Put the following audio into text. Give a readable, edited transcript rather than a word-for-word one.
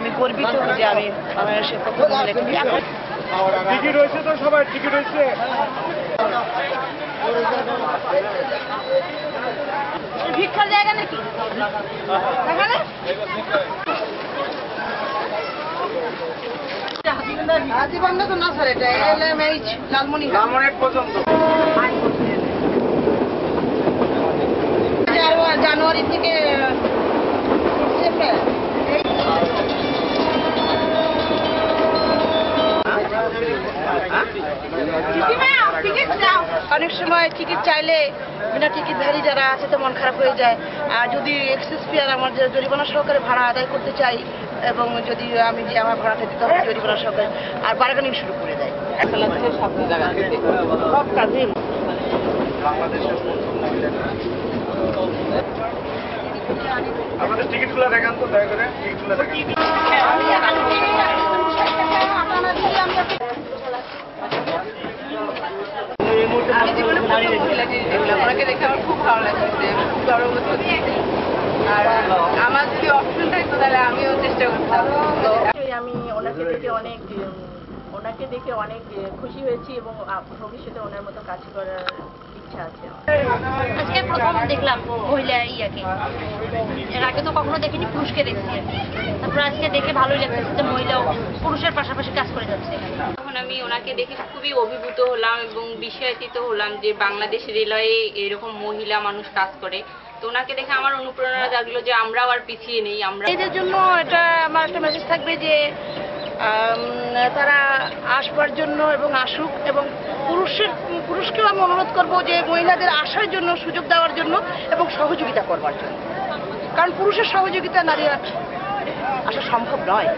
আমি গর্বিত যে আমি বাংলাদেশের প্রথম মহিলা টিভি। টিকিট রয়েছে তো, সবাই টিকিট রয়েছে। ভিক্ষার জায়গা নাকি জীবনটা তো না স্যার, এটা লালমনিরহাট পর্যন্ত জানুয়ারি থেকে অনেক সময় টিকিট চাইলে বিনা টিকিটধারী যারা আছে তো মন খারাপ হয়ে যায়। আর যদি এক্সেস ফেয়ার আমার জরিমানা সহকারে ভাড়া আদায় করতে চাই এবং যদি আমি যে আমার ভাড়াটা দিতে হবে জরিমানা সহকারে, আর বার্গেনিং শুরু করে দেয়। সব কাজে আমাদের টিকিটগুলো দেখান তো, দয়া করে টিকিটগুলো দেখান। আমি জীবনে প্রথম মহিলাকে দেখলাম, ওনাকে দেখে আমার খুব ভালো লাগছে, খুব গর্ববোধ হচ্ছে। আর আমার যদি অপশন থাকতো তাহলে আমিও চেষ্টা করতাম। আমি ওনাকে দেখে অনেক খুশি হয়েছি এবং ভবিষ্যতে ওনার মতো কাজ করার ইচ্ছা আছে। আজকে প্রথম দেখলাম মহিলা ইয়াকে, এর আগে তো কখনো দেখিনি, পুরুষকে দেখছি। তারপর আজকে দেখে ভালোই লাগতেছে যে মহিলাও পুরুষের পাশাপাশি কাজ করে যাচ্ছে। তখন আমি ওনাকে দেখে খুবই অভিভূত হলাম এবং বিস্ময়িত হলাম যে বাংলাদেশ রেলওয়ে এরকম মহিলা মানুষ কাজ করে। তো ওনাকে দেখে আমার অনুপ্রেরণা জাগলো যে আমরাও আর পিছিয়ে নেই। আমরা এদের জন্য এটা আমার একটা মেসেজ থাকবে যে তারা আসবার জন্য এবং আসুক, এবং পুরুষকেও আমি অনুরোধ করবো যে মহিলাদের আসার জন্য সুযোগ দেওয়ার জন্য এবং সহযোগিতা করবার জন্য, কারণ পুরুষের সহযোগিতা নারী আসা সম্ভব নয়।